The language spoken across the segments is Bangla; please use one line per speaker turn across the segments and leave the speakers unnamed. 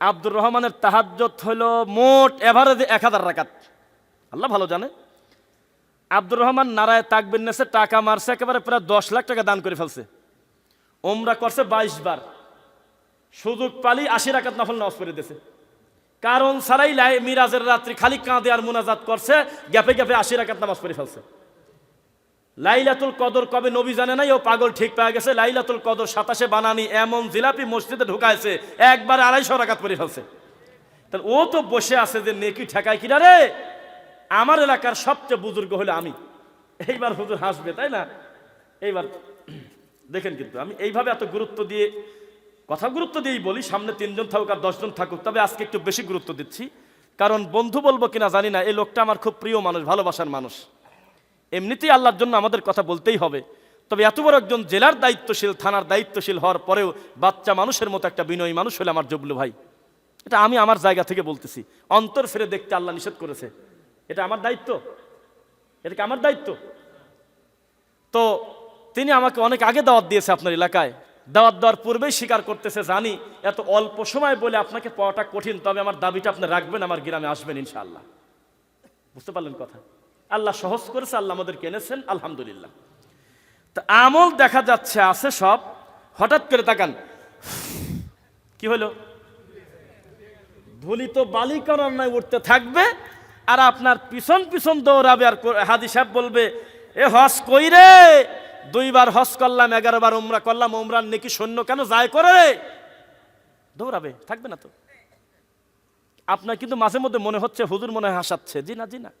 আব্দুর রহমানের তাহাজ্জুদ হলো মোট এভারেজে 1000 রাকাত, আল্লাহ ভালো জানে। আব্দুর রহমান নারায় তাকবীর নেছে, টাকা মারছে, একেবারে প্রায় 10 লাখ টাকা দান করে ফেলছে। ওমরা করছে 22 বার, সুযোগ পালি 80 রাকাত নফল নামাজ পড়ে দিয়েছে। কারণ ছাড়াই মিরাজের রাত্রি খালি কাঁদে আর মুনাজাত করছে, গ্যাপে গ্যাপে 80 রাকাত নামাজ পড়ে ফেলছে। লাইলাতুল কদর কবে নবী জানে নাই, ও পাগল ঠিক পেয়ে গেছে। লাইলাতুল কদর 27-এ বানানি এমন জিলাপি মসজিদে ঢুকাইছে, একবার 250 রাকাত পড়ে ফেলছে। তাহলে ও তো বসে আছে যে নেকি ঠেকায় কিনা রে, আমার এলাকার সবচেয়ে বুজুর্গ হলো আমি। এইবার হুজুর হাসবে, তাই না? এইবার দেখেন, কিন্তু আমি এইভাবে এত গুরুত্ব দিয়ে গুরুত্ব দিয়েই বলি, সামনে 3 জন থাকুক আর 10 জন থাকুক, তবে আজকে একটু বেশি গুরুত্ব দিচ্ছি। কারণ বন্ধু বলবো কিনা জানি না, এই লোকটা আমার খুব প্রিয় মানুষ, ভালোবাসার মানুষ। এমনিতেই আল্লাহর জন্য আমাদের কথা বলতেই হবে। তবে এত বড় একজন জেলার দায়িত্বশীল, থানার দায়িত্বশীল হওয়ার পরেও বাচ্চা মানুষের মতো একটা বিনয়ী মানুষ হলে আমার জবলু ভাই। এটা আমি আমার জায়গা থেকে বলতেছি, অন্তর ফিরে দেখতে আল্লাহ নিষেধ করেছে, এটা আমার দায়িত্ব, এটা কি আমার দায়িত্ব? তো তিনি আমাকে অনেক আগে দাওয়াত দিয়েছে আপনার এলাকায়। দাওয়াত দেওয়ার পূর্বেই স্বীকার করতেছে, জানি এত অল্প সময় বলে আপনাকে পাওয়াটা কঠিন, তবে আমার দাবিটা আপনি রাখবেন, আমার গ্রামে আসবেন ইনশাআল্লাহ। বুঝতে পারলেন কথা? আল্লাহ সহজ করেছে, আল্লাহ আমাদেরকে এনেছেন, আলহামদুলিল্লাহ। তো আমল দেখা যাচ্ছে আছে সব, হঠাৎ করে তাকান, কি হলো? ধুলি তো বালি করার নয় উঠতে থাকবে, আর আপনার পিছন পিছন দৌড়াবে। আর হাজি সাহেব বলবে, এ হজ কই রে? 2 বার হজ করলাম, 11 বার উমরা করলাম, উমরার নেকি শূন্য কেন যায় করে? দৌড়াবে, থাকবে না তো? আপনার কিন্তু মাঝে মধ্যে মনে হচ্ছে হুজুর মনে হয় হাসাচ্ছে। জি না, জি না।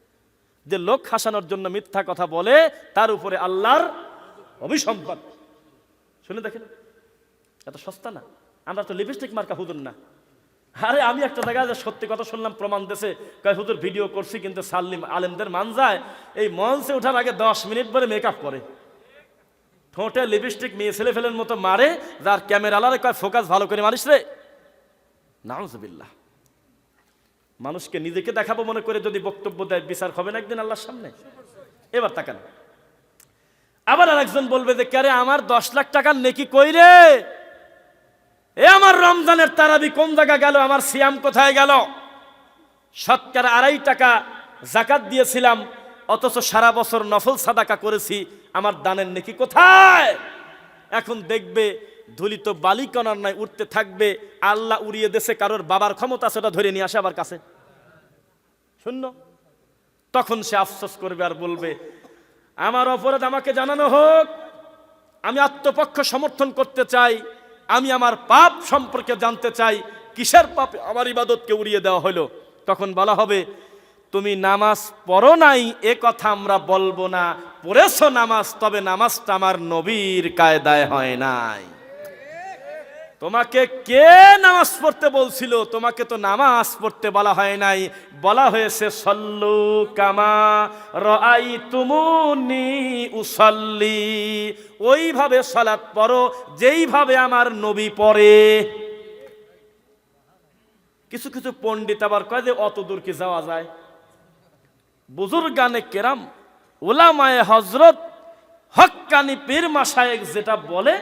যে লোক হাসানোর জন্য মিথ্যা কথা বলে, তার উপরে আল্লাহর অভিসম্পাদ। শুনে দেখেন, এত সস্তা না। আমরা তো লিপস্টিক মার্কা হুজুর না। আরে আমি একটা জায়গায় সত্যি কথা শুনলাম, প্রমাণ দেশে কয় হুজুর ভিডিও করছি, কিন্তু সাল্লিম আলেমদের মান যায়, এই মঞ্চে ওঠার আগে 10 মিনিট পরে মেকআপ করে, ঠোঁটে লিপস্টিক মেয়ে ছেলে ফেলের মতো মারে, যার ক্যামেরালারে কয় ফোকাস ভালো করে মারিস রে। নাউজুবিল্লাহ। মানুষকে নিজেকে দেখাবো মনে করে যদি বক্তব্য দেয়, বিচার হবে না একদিন আল্লাহর সামনে? এবার তাকান, আবার আরেকজন বলবে যে কারে আমার 10 লাখ টাকার নেকি কই রে? এ আমার রমজানের তারাবি কোন জায়গা গেল? আমার সিয়াম কোথায় গেল? শতকরা 2.5 টাকা যাকাত দিয়েছিলাম, অথচ সারা বছর নফল সাদাকা করেছি, আমার দানের নেকি কোথায়? এখন দেখবে ধুলি তো বালি কণার নাই উঠতে থাকবে, আল্লাহ উড়িয়ে দেশে, কারোর বাবার ক্ষমতা সেটা ধরে নিয়ে আসে আবার কাছে শূন্য। তখন সে আফসোস করবে আর বলবে, আমার অপরাধ আমাকে জানানো হোক, আমি আত্মপক্ষ সমর্থন করতে চাই, আমি আমার পাপ সম্পর্কে জানতে চাই, কিসের পাপে আমার ইবাদতকে উড়িয়ে দেওয়া হলো। তখন বলা হবে, তুমি নামাজ পড়ো নাই এ কথা আমরা বলবো না, পড়েছো নামাজ, তবে নামাজটা আমার নবীর কায়দায় হয় নাই। তোমাকে কে নামাজ পড়তে বলছিল? তোমাকে তো নামাজ পড়তে বলা হয় নাই, বলা হয়েছে সল্লু কামা রাআইতুমুনি উসাল্লি, ওইভাবে সালাত পড়ো যেইভাবে আমার নবী পড়ে। কিছু কিছু পণ্ডিত আবার কয় যে অত দূর কি যাওয়া যায়? বুজুর্গানে কেরাম, উলামায়ে হযরত, হক্কানি পীর মাশায়েখ যেটা বলে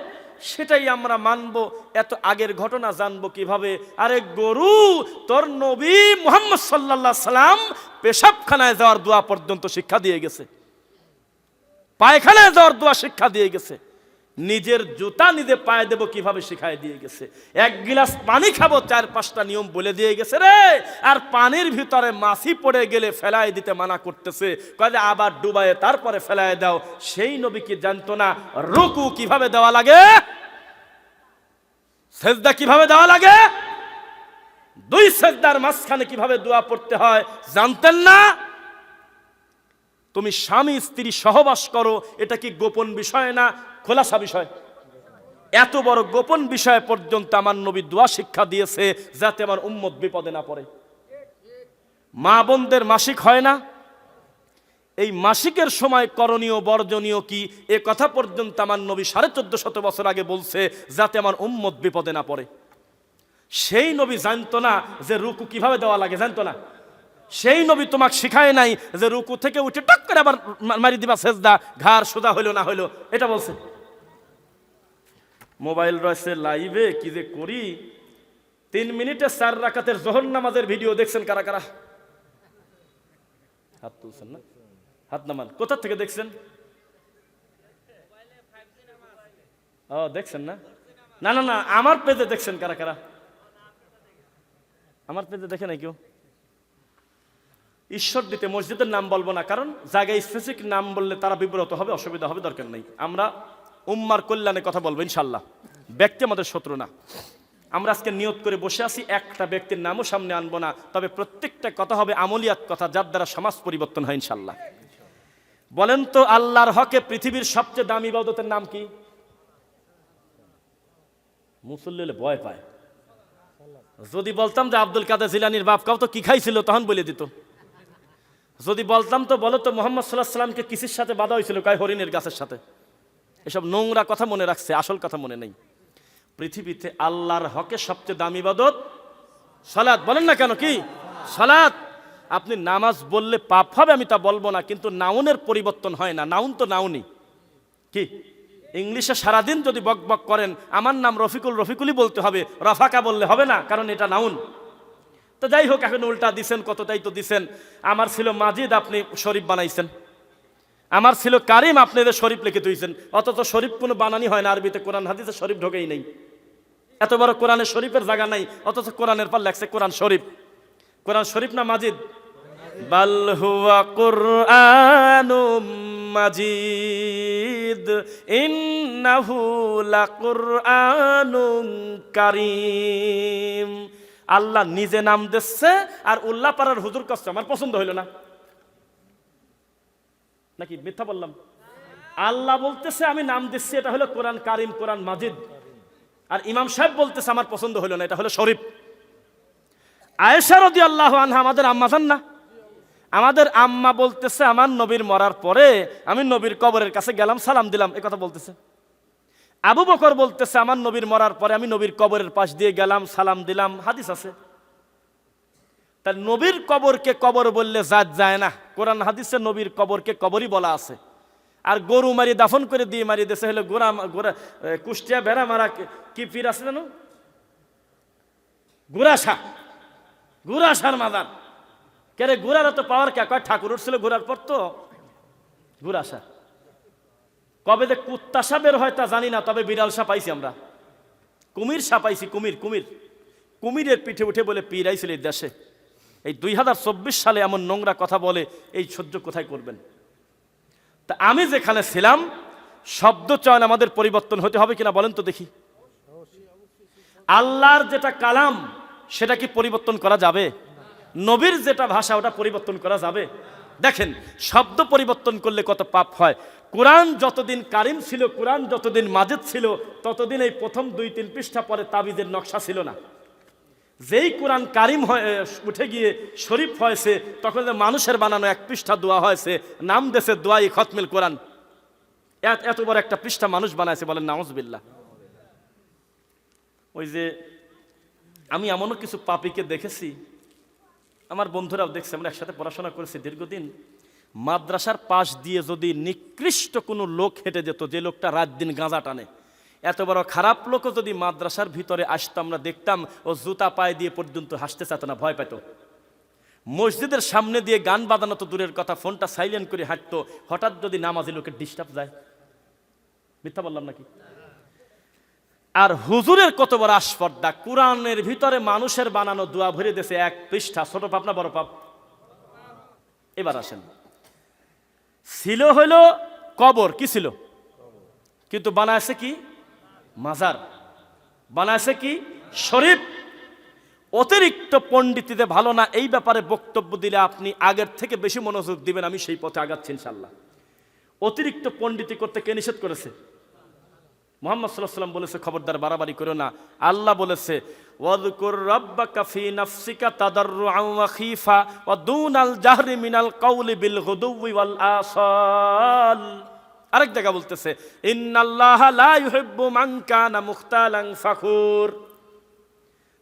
সেটাই আমরা মানবো। এত আগের ঘটনা জানবো কিভাবে? আরে গরু, তোর নবী মুহাম্মদ সাল্লাল্লাহু আলাইহি সাল্লাম পেশাবখানায় যাওয়ার দোয়া পর্যন্ত শিক্ষা দিয়ে গেছে, পায়খানায় যাওয়ার দোয়া শিক্ষা দিয়ে গেছে, নিজের জুতা নিজে পায়ে দেব কিভাবে শিখায় দিয়ে গেছে, 1 গিলাস পানি খাবো 4-5টা নিয়ম বলে দিয়ে গেছে রে। আর পানির ভিতরে মাছি পড়ে গেলে ফেলায় দিতে মানা করতেছে, কয় যে আবার ডুবায়ে তারপরে ফেলায় দাও। সেই নবী কি জানতো না রুকু কিভাবে দেওয়া লাগে, সেজদা কিভাবে দেওয়া লাগে, 2 সেজদার মাঝখানে কিভাবে দোয়া পড়তে হয় জানতেন না? তুমি স্বামী স্ত্রী সহবাস করো, এটা কি গোপন বিষয় না খোলাসা বিষয়? এত বড় গোপন বিষয় পর্যন্ত আমার নবী দোয়া শিক্ষা দিয়েছে যাতে আমার উম্মত বিপদে না পড়ে। মা বোনদের মাসিক হয় না, এই মাসিকের সময় করণীয় বর্জনীয় কি এ কথা পর্যন্ত আমার নবী 1450 বছর আগে বলছে যাতে আমার উম্মত বিপদে না পড়ে। সেই নবী জানতো না যে রুকু কিভাবে দেওয়া লাগে? জানতো না? সেই নবী তোমাকে শিখায় নাই যে রুকু থেকে উঠে টক করে আবার মারি দিবা সেজদা, ঘাড় সোজা হইলো না হইলো, এটা বলছে। মোবাইল রয়েছে লাইভে, কি যে করি, 3 মিনিটে 4 রাকাতের যোহর নামাজের ভিডিও দেখছেন কারা কারা? হাত তুলছেন না? হাত নামান। কোথা থেকে দেখছেন? ও দেখছেন না? না না না, আমার পেজে দেখছেন কারা কারা? আমার পেজে দেখে নাই কেউ? ঈশ্বর দিতে মসজিদের নাম বলবো না, কারণ জায়গায় স্পেসিফিক নাম বললে তারা বিব্রত হবে, অসুবিধা হবে, দরকার নেই। আমরা উম্মার কল্যাণে কথা বলবো ইনশাল্লাহ। ব্যক্তি আমাদের শত্রু না। আমরা আজকে নিয়ত করে বসে আছি, একটা ব্যক্তির নামও সামনে আনবো না, তবে প্রত্যেকটা কথা হবে আমলিয়াত কথা, যার দ্বারা সমাজ পরিবর্তন হয় ইনশাল্লাহ। বলেন তো আল্লাহর হকে পৃথিবীর সবচেয়ে দামি ইবাদতের নাম কি? মুসল্লি ভয় পায়। যদি বলতাম যে আব্দুল কাদের জিলানীর বাপ কাউ তো কি খাইছিল, তখন বলে দিত। যদি বলতাম তো বলো তো মোহাম্মদ সাল্লাল্লাহু আলাইহি সাল্লামকে কিসের সাথে বাঁধা হয়েছিল? কয় হরিণের গাছের সাথে। এসব নোংরা কথা মনে রাখছে, আসল কথা মনে নেই। পৃথিবীতে আল্লাহর হকে সবচেয়ে দামি ইবাদত সালাত। বলেন না কেন? কি সালাত? আপনি নামাজ বললে পাপ হবে আমি তা বলবো না, কিন্তু নাউনের পরিবর্তন হয় না। নাউন তো নাউনই। কি ইংলিশে সারাদিন যদি বক বক করেন, আমার নাম রফিকুল, রফিকুলই বলতে হবে, রফাকা বললে হবে না, কারণ এটা নাউন। তো যাই হোক, এখন উল্টা দিছেন, কতটাই তো দিছেন। আমার ছিল মাজিদ, আপনি শরীফ বানাইছেন। আমার ছিল কারিম, আপনি এদের শরীফ লিখে তুইছেন। অথচ শরীফ কোনো বানানি হয় না আরবিতে, কোরআন হাদিসে শরীফ ঢোকেই নেই। এত বড় কোরআনে শরীফের জায়গা নাই, অথচ কোরআনের পর লেখছে কোরআন শরীফ। কোরআন শরীফ না মাজিদ? বাল হুয়া কুরআনুম মাজিদ ইন্নাহু লাকুরআনুন কারীম। আল্লাহ নিজে নাম দিচ্ছে, আর উল্লাহ পাড়ার হুজুর কষ্ট আমার পছন্দ হইল না। নাকি মিথ্যা বললাম? আল্লাহ বলতেছে আমি নাম দিচ্ছি, এটা হলো কোরআন কারিম, কোরআন মাজিদ। আর ইমাম সাহেব বলতেছে আমার পছন্দ হইল না, এটা হলো শরীফ। আয়েশা রাদিয়াল্লাহু আনহা আমাদের আম্মা জান না? আমাদের আম্মা বলতেছে আমার নবীর মরার পরে আমি নবীর কবরের কাছে গেলাম, সালাম দিলাম, এ কথা বলতেছে। আবু বকর বলতেছে আমার নবীর মরার পরে আমি নবীর কবরের পাশ দিয়ে গেলাম, সালাম দিলাম। হাদিস আছে। তার নবীর কবরকে কবর বললে জাত যায় না। কোরআন হাদিসে নবীর কবরকে কবরই বলা আছে। আর গরু মারি দাফন করে দিয়ে মারি দেশে হলো গোড়া গোড়া, কুষ্টিয়া বেড়া মারা কি পীর আছে জানো? গুরাশা, গুরাশার মাদার। কে রে গুড়ার তো পাওয়ার কে? কয় ঠাকুর উঠছিল ঘোরার পর তো গুরাশা। কবে যে কুত্তা সাপ বের হয় তা জানি না, তবে বিড়াল সাপ পাইছি আমরা, কুমির সাপ পাইছি। কুমির কুমির কুমিরের পিঠে উঠে বলে পীর আইছিল এই দেশে। এই 2024 সালে এমন নোংরা কথা বলে, এই সহ্য কোথায় করবেন? তা আমি যেখানে ছিলাম, শব্দ চয়ন আমাদের পরিবর্তন হতে হবে কিনা বলেন তো দেখি। আল্লাহর যেটা কালাম সেটা কি পরিবর্তন করা যাবে? নবীর যেটা ভাষা ওটা পরিবর্তন করা যাবে? দেখেন, শব্দ পরিবর্তন করলে কত পাপ হয়। কোরআন যতদিন কারিম ছিল, কোরআন যতদিন মাজিদ ছিল, ততদিন এই প্রথম 2-3 পৃষ্ঠা পরে তাবিজের নকশা ছিল না। যেই কোরআন কারিম উঠে গিয়ে শরীফ হয়েছে, তখন মানুষের বানানো 1 পৃষ্ঠা দোয়া হয়েছে, নাম দেশে দোয়াই খতমিল কোরআন। এত বড় একটা পৃষ্ঠা মানুষ বানাইছে, বলেন নাউজুবিল্লাহ। ওই যে আমি এমনও কিছু পাপীকে দেখেছি, আমার বন্ধুরাও দেখছে, আমরা একসাথে পড়াশোনা করেছি দীর্ঘদিন। মাদ্রাসার পাশ দিয়ে যদি নিকৃষ্ট কোনো লোক হেঁটে যেত, যে লোকটা রাত দিন গাঁজা টানে, এত বড় খারাপ লোকও যদি মাদ্রাসার ভিতরে আসতো, আমরা দেখতাম ও জুতা পায়ে দিয়ে পর্যন্ত হাসতে চাইত না, ভয় পেত। মসজিদের সামনে দিয়ে গান বাজানো তো দূরের কথা, ফোনটা সাইলেন্ট করে হাঁটতো। হঠাৎ যদি নামাজি লোকের ডিস্টার্ব যায়, মিথ্যা বললাম নাকি? আর হুজুরের কত বড় আস্পর্ধা, কোরআনের ভিতরে মানুষের বানানো দোয়া ভরে দিয়েছে 1 পৃষ্ঠা। ছোট পাপ না বড় পাপ? এবার আসেন, ছিল হইল কবর, কি ছিল? কিন্তু বানাইছে কি? মাজার। বানাইছে কি? শরীফ। অতিরিক্ত পণ্ডিতিতে ভালো না, এই ব্যাপারে বক্তব্য দিলে আপনি আগের থেকে বেশি মনোযোগ দিবেন। আমি সেই পথে আগাচ্ছি ইনশাল্লাহ। অতিরিক্ত পণ্ডিতি করতে কে নিষেধ করেছে? মুহাম্মদ সাল্লাল্লাহু আলাইহি ওয়াসাল্লাম বলেছে খবরদার বাড়াবাড়ি করো না। আল্লাহ বলেছে ওয়াযকুর রাব্বাকা ফি নাফসিকা তাদাররুআন ওয়া খীফা ওয়া দুনাল জাহরি মিনাল কাওলি বিল গুদুওয়ি ওয়াল আসাল। আরেক জায়গা বলতেছে ইন্নাল্লাহা লা ইউহিব্বু মান কানা মুখতালান ফাখুর।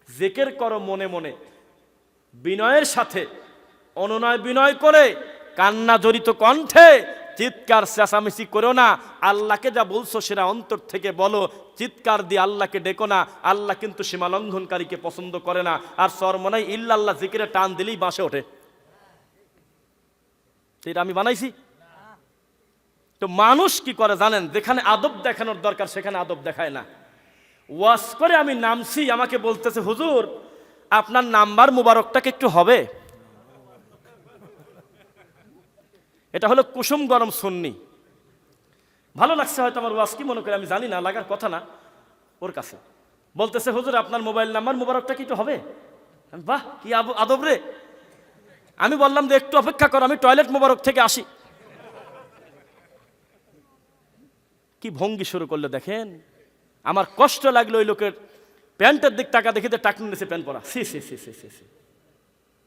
জিকির করো মনে মনে, বিনয়ের সাথে, অনুনয় বিনয় করে, কান্না জড়িত কণ্ঠে, চিৎকার চেঁচামেচি করো না, আল্লাহকে যা বলছো সেটা অন্তর থেকে বলো, চিৎকার দিয়ে আল্লাহকে ডেকো না। আল্লাহ কিন্তু সীমা লঙ্ঘনকারীকে পছন্দ করে না। আর চরমনাই ইল্লাল্লাহ জিকিরে টান দিলেই বাসে ওঠে। এটা আমি বানাইছি? তো মানুষ কি করে জানেন, যেখানে আদব দেখানোর দরকার সেখানে আদব দেখায় না। ওয়াজ করে আমি নামছি, আমাকে বলতেছে হুজুর আপনার নাম্বার মুবারকটাকে একটু হবে। এটা হলো কুসুম গরম সুন্নি। ভালো লাগছে হয়তো আমার ওয়াজ, কি মনে করে আমি জানি না, লাগার কথা না ওর কাছে। বলতেছে হুজুর আপনার মোবাইল নাম্বার মুবারকটা কি একটু হবে। বাহ কি আদব রে। আমি বললাম যে একটু অপেক্ষা করো, আমি টয়লেট মুবারক থেকে আসি। কি ভঙ্গি শুরু করলে দেখেন। আমার কষ্ট লাগলো ওই লোকের প্যান্টের দিক টাকা দেখে টাকনুর নিচে প্যান্ট পরা। সি সি সি সি সি সি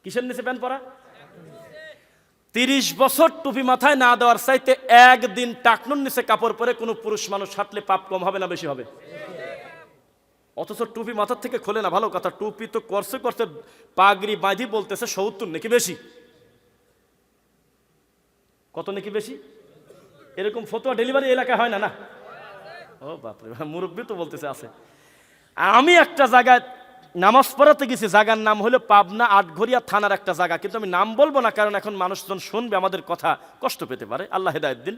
কিসের নিচে প্যান্ট পরা? 30 বছর টুপি মাথায় না দেওয়ার চাইতে একদিন টাকনুর নিচে কাপড় পরে কোনো পুরুষ মানুষ হাঁটলে পাপ কম হবে না বেশি হবে? অথচ টুপি মাথার থেকে খোলে না। ভালো কথা, টুপি তো করছে করছে, পাগড়ি বাঁধি বলতেছে 70 নাকি বেশি। কত নাকি বেশি? এরকম ফতোয়া ডেলিভারি এলাকায় হয় না? না, ও বাপরে, মুরব্বী তো বলতেছে আছে। আমি একটা জায়গায় নামাজ পড়াতে গেছি, জায়গার নাম হলো পাবনা আটঘরিয়া থানার একটা জায়গা, কিন্তু আমি নাম বলবো না কারণ এখন মানুষজন শুনবে, আমাদের কথা কষ্ট পেতে পারে, আল্লাহ হেদায়েত দিন।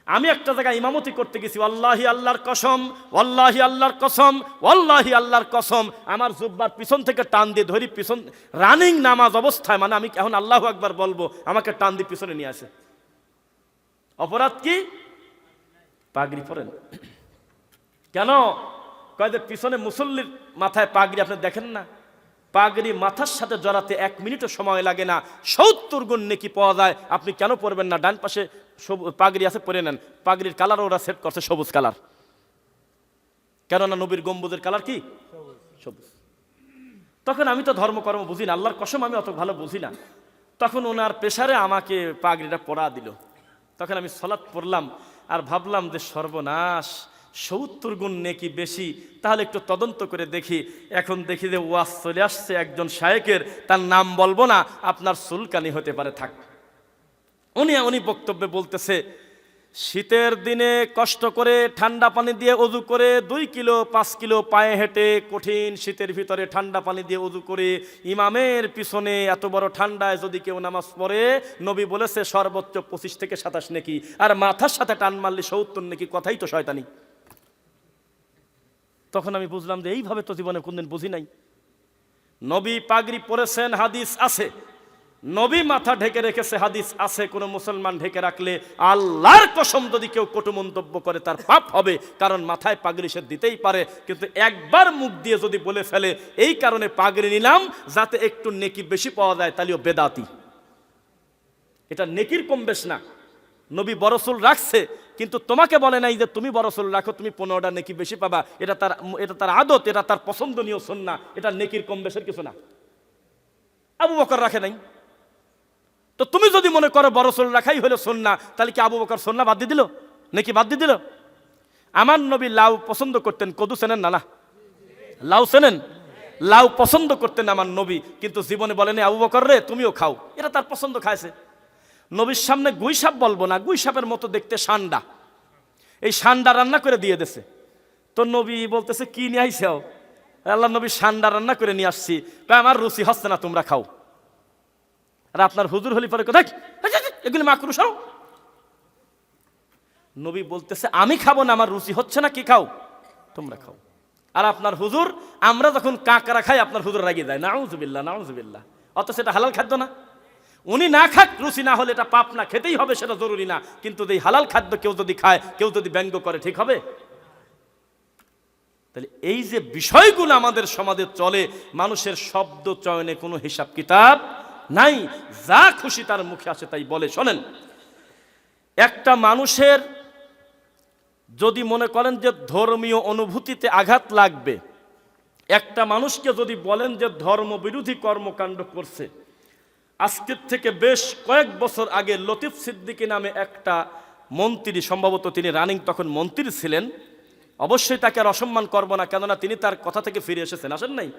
আমি একটা জায়গায় ইমামতি করতে গেছি, ওয়াল্লাহি আল্লাহর কসম, ওয়াল্লাহি আল্লাহর কসম, ওয়াল্লাহি আল্লাহর কসম, আমার জুব্বার পিছন থেকে টান দিয়ে ধরি, পিছন রানিং নামাজ অবস্থায়, মানে আমি এখন আল্লাহু আকবার বলবো, আমাকে টান দিয়ে পিছনে নিয়ে আসে। অপরাধ কি? পাগড়ি পরেন কেন? কয়েকদের পিছনে মুসল্লির মাথায় পাগড়ি আপনি দেখেন না? পাগড়ি মাথার সাথে জড়াতে 1 মিনিটও সময় লাগে না, 70 গুণ নেকি পাওয়া যায়। আপনি কেন পরবেন না? ডান পাশে পাগড়ি আছে, পরে নেন। পাগড়ির কালার ওরা সেট করছে সবুজ কালার, কেননা নবীর গম্বুজের কালার কি? সবুজ। তখন আমি তো ধর্মকর্ম বুঝি না, আল্লাহর কসম আমি অত ভালো বুঝি না। তখন ওনার পেশারে আমাকে পাগড়িটা পরা দিল। তখন আমি সালাত পড়লাম আর ভাবলাম যে সর্বনাশ, 70 গুণ নেকি বেশি, তাহলে একটু তদন্ত করে দেখি। এখন দেখি যে ওয়াজ চলে আসছে একজন শায়েকের, তার নাম বলবো না, আপনার চুলকানি হতে পারে, থাক। উনি বক্তব্যে বলতেছে শীতের দিনে কষ্ট করে ঠান্ডা পানি দিয়ে ওযু করে 2 কিলো 5 কিলো পায়ে হেঁটে কঠিন শীতের ভিতরে ঠান্ডা পানি দিয়ে ওযু করে ইমামের পিছনে এত বড় ঠান্ডায় যদি কেউ নামাজ পড়ে, নবী বলেছে সর্বোচ্চ 25 থেকে 27 নেকি, আর মাথার সাথে টান মারলে 70 নেকি। কথাই তো শয়তানি। তখন আমি বুঝলাম যে এইভাবে তো জীবনে কোনদিন বুঝি নাই। নবী পাগড়ি পরেছেন, হাদিস আছে। নবী মাথা ঢেকে রেখেছে, হাদিস আছে। কোনো মুসলমান ঢেকে রাখলে আল্লাহর কসম যদি কেউ কটু মন্তব্য করে তার পাপ হবে, কারণ মাথায় পাগড়ি সে দিতেই পারে, কিন্তু একবার মুখ দিয়ে যদি বলে ফেলে এই কারণে পাগড়ি নিলাম যাতে একটু নেকি বেশি পাওয়া যায়, তাহলেও বেদাতি। এটা নেকির কম বেশ না। নবী বড় চুল রাখছে, কিন্তু তোমাকে বলে নাই যে তুমি বড় চুল রাখো, তুমি 15টা নেকি বেশি পাবা। এটা তার আদত, এটা তার পছন্দনীয় সুন্নাহ, এটা নেকির কম বেশের কিছু না। আবু বকর রাখে নাই, তো তুমি যদি মনে করো বড় চুল রাখাই হলো সুন্নাহ, তাহলে কি আবু বকর সুন্নাহ বাদ দিয়ে দিল? নেকি বাদ দিয়ে দিল? আমার নবী লাউ পছন্দ করতেন, কদু চেনেন না? না, লাউ চেনেন? লাউ পছন্দ করতেন আমার নবী, কিন্তু জীবনে বলেনি আবু বকর রে তুমিও খাও, এটা তার পছন্দ, খাইছে। নবীর সামনে গুই সাপ বলবো না, গুই সাপের মতো দেখতে সান্ডা, এই সান্ডা রান্না করে দিয়ে দিছে। তো নবী বলতেছে কি নিয়ে আইসাও? আল্লাহ নবী সান্ডা রান্না করে নিয়ে আসছি, আমার রুচি হচ্ছে না, তোমরা খাও। আর আপনার হুজুর হলি পরে কোথায় এগুলি মাকরুহ। নবী বলতেছে আমি খাবো না, আমার রুচি হচ্ছে না, কি খাও? তোমরা খাও। আর আপনার হুজুর, আমরা যখন কাঁকড়া খাই আপনার হুজুর রাগিয়ে যায়, নাউজুবিল্লাহ নাউজুবিল্লাহ, অথচ এটা হালাল খাদ্য না। উনি না খাক, রুচি না হলে এটা পাপ না, খেতেই হবে, সেটা জরুরি না। কিন্তু এই হালাল খাদ্য কেউ যদি খায়, কেউ যদি ব্যঙ্গ করে, ঠিক হবে? তাহলে এই যে বিষয়গুলো আমাদের সমাজে চলে, মানুষের শব্দ চয়নে কোনো হিসাব কিতাব নাই, যা খুশি তার মুখে আসে তাই বলে। শোনেন, একটা মানুষের যদি মনে করেন যে ধর্মীয় অনুভূতিতে আঘাত লাগবে, একটা মানুষকে যদি বলেন যে ধর্ম বিরোধী কর্মকাণ্ড করছে, আজকের থেকে বেশ কয়েক বছর আগে লতিফ সিদ্দিকী নামে একটা মন্ত্রী, সম্ভবত তিনি রানিং তখন মন্ত্রী ছিলেন, অবশ্যই তাকে আর অসম্মান করবো না, কেননা তিনি তার কথা থেকে ফিরে এসেছেন, আসেন নাই?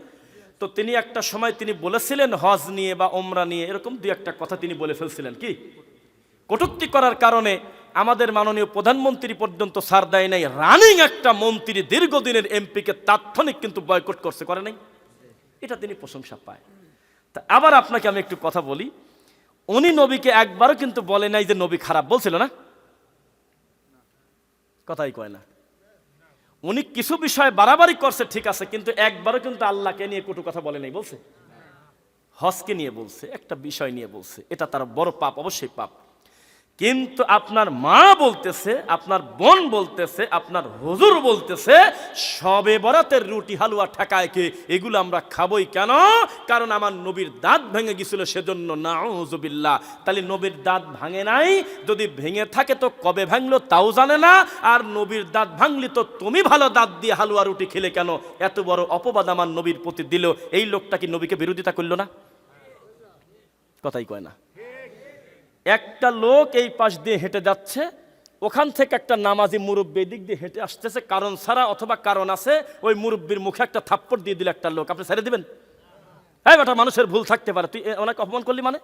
তো তিনি একটা সময় তিনি বলেছিলেন হজ নিয়ে বা ওমরা নিয়ে এরকম 2-1 কথা তিনি বলে ফেলছিলেন, কি কটূক্তি করার কারণে আমাদের মাননীয় প্রধানমন্ত্রী পর্যন্ত ছাড় দেয় নাই, রানিং একটা মন্ত্রী দীর্ঘদিনের এমপিকে তাৎক্ষণিক কিন্তু বয়কট করছে, করে নাই? এটা তিনি প্রশংসা পায়। তা আবার আপনাকে আমি একটু কথা বলি, উনি নবীকে একবারও কিন্তু বলে নাই যে নবী খারাপ, বলছিল না? কথাই কয় না। উনি কিছু বিষয় বাড়াবাড়ি করছে ঠিক আছে, কিন্তু একবারও কিন্তু আল্লাহকে নিয়ে কটু কথা বলে নাই। বলছে হজকে নিয়ে বলছে, একটা বিষয় নিয়ে বলছে, এটা তার বড় পাপ, অবশ্যই পাপ। কিন্তু আপনার মা বলতেছে, আপনার বোন বলতেছে, আপনার হুজুর বলতেছে সবে বরাতের রুটি হালুয়া ঠেকায় কে, এগুলো আমরা খাবই কেন? কারণ আমার নবীর দাঁত ভেঙে গেছিল, সেজন্য নাউজুবিল্লাহ। তাহলে নবীর দাঁত ভাঙে নাই, যদি ভেঙে থাকে তো কবে ভাঙলো তাও জানে না। আর নবীর দাঁত ভাঙলি তো তুমি ভালো দাঁত দিয়ে হালুয়া রুটি খেলে কেন? এত বড় অপবাদ আমার নবীর প্রতি দিল, এই লোকটা কি নবীকে বিরোধিতা করলো না? কথাই কয় না। একটা লোক এই পাশ দিয়ে হেঁটে যাচ্ছে, ওখান থেকে একটা নামাজি মুরব্বী দিক দিয়ে হেঁটে আসতেছে, কারণ ছাড়া অথবা কারণ আছে, ওই মুরব্বীর মুখে একটা থাপ্পড় দিয়ে দিল একটা লোক, আপনি ছেড়ে দিবেন? হ্যাঁ বেটা, মানুষের ভুল থাকতে পারে, তুই ওনাকে অপমান করলি মানে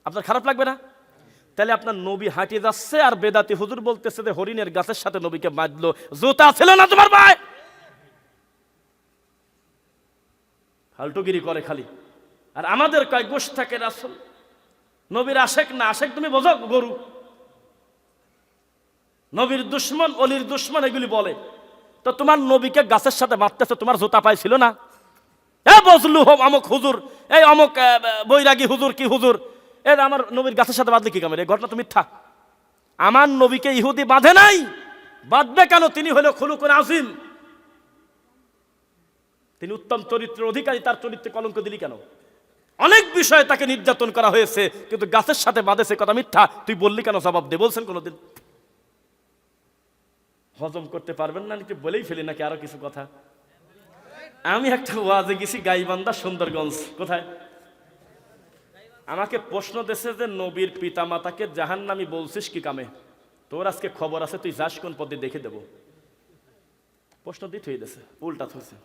আপনার খারাপ লাগবে না? তাহলে আপনার নবী হাঁটিয়ে যাচ্ছে আর বেদাতি হুজুর বলতেছে যে হরিণের গাছের সাথে নবীকে বাঁধলো, জুতা ছিল না তোমার ভাই? ফালতুগিরি করে খালি। আর আমাদের কয় গোশ থাকে রাসূল, নবীর আশেক না, আশেক তুমি বোঝো গরু, নবীর দুশ্মন অলির দুশ্মন এগুলি বলে। তো তোমার নবীকে গাছের সাথে বাঁধতেছে, তোমার জুতা পাই ছিল না? এ বজলু হোম অমুক হুজুর, এই অমুক বৈরাগী হুজুর কি হুজুর, এর আমার নবীর গাছের সাথে বাঁধলে কি কামের? এই ঘটনা তো মিথ্যা। আমার নবীকে ইহুদি বাঁধে নাই, বাঁধবে কেন? তিনি হলো খুলুকুন আজিম, তিনি উত্তম চরিত্রের অধিকারী, তার চরিত্রে কলঙ্ক দিলি কেন? অনেক বিষয়ে তাকে নির্যাতন করা হয়েছে, কিন্তু গাছের সাথে বাঁধেছে, কথা মিথ্যা। তুই বললি কেন? জবাব দে। বলছেন কোনোদিন? হজম করতে পারবেন না নাকি বলেই ফেলি নাকি আরো কিছু কথা? আমি একটা ওয়াজে গেছি গাইবান্ধা সুন্দরগঞ্জ, কোথায়, আমাকে প্রশ্ন দেশে যে নবীর পিতা মাতাকে জাহান্নামী বলছিস কি কামে? তোর আজকে খবর আছে, তুই যাস কোন পদে দেখে দেব। প্রশ্ন দিয়ে থুয়ে দেশে, উল্টা থুইছে।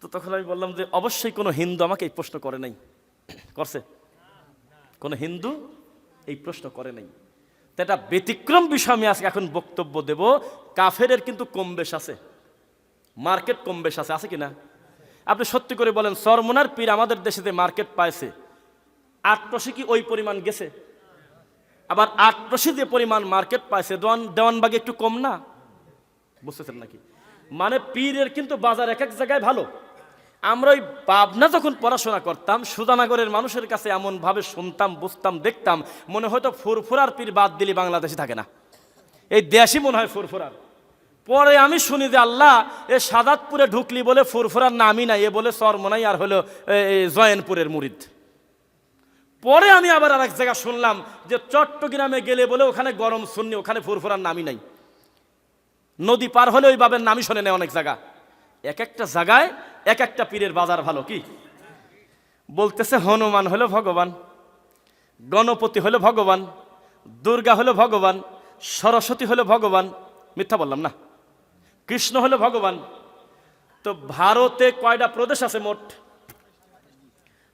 তো তখন আমি বললাম যে অবশ্যই কোনো হিন্দু আমাকে এই প্রশ্ন করে নাই। করছে? কোনো হিন্দু এই প্রশ্ন করে নাই। তো এটা ব্যতিক্রম বিষয়, আমি আজকে এখন বক্তব্য দেব। কাফেরের কিন্তু কম বেশ আছে, মার্কেট কম বেশ আছে, আছে কিনা? আপনি সত্যি করে বলেন, চরমোনার পীর আমাদের দেশে যে মার্কেট পাইছে, আটরশি কি ওই পরিমাণ গেছে? আবার আটরশি যে পরিমাণ মার্কেট পাইছে দেওয়ানবাগে একটু কম না? বুঝতেছেন নাকি? মানে পীরের কিন্তু বাজার এক এক জায়গায় ভালো। আমরা ওই পাবনা যখন পড়াশোনা করতাম, সুজানগরের মানুষের কাছে এমন ভাবে শুনতাম, বুঝতাম, দেখতাম, মনে হয়তো ফুরফুরার পীর বাদ দিলে বাংলাদেশে থাকে না, এই দেশই মনে হয় ফুরফুরার। পরে আমি শুনি যে আল্লাহ, এ সাদাতপুরে ঢুকলি বলে ফুরফুরার নামই নাই, এ বলে চরমোনাই আর হলো জয়নপুরের মুরিদ। পরে আমি আবার আর এক জায়গা শুনলাম যে চট্টগ্রামে গেলে বলে ওখানে গরম সুন্নি, ওখানে ফুরফুরার নামই নাই। নদী পার হলে ওই বাবের নামই শোনে নেই অনেক জায়গা। এক একটা জায়গায় এক একটা পীরের বাজার ভালো। কি বলতেছে? হনুমান হলো ভগবান, গণপতি হলো ভগবান, দুর্গা হলো ভগবান, সরস্বতী হলো ভগবান। মিথ্যা বললাম না? কৃষ্ণ হলো ভগবান। তো ভারতে কয়টা প্রদেশ আছে মোট?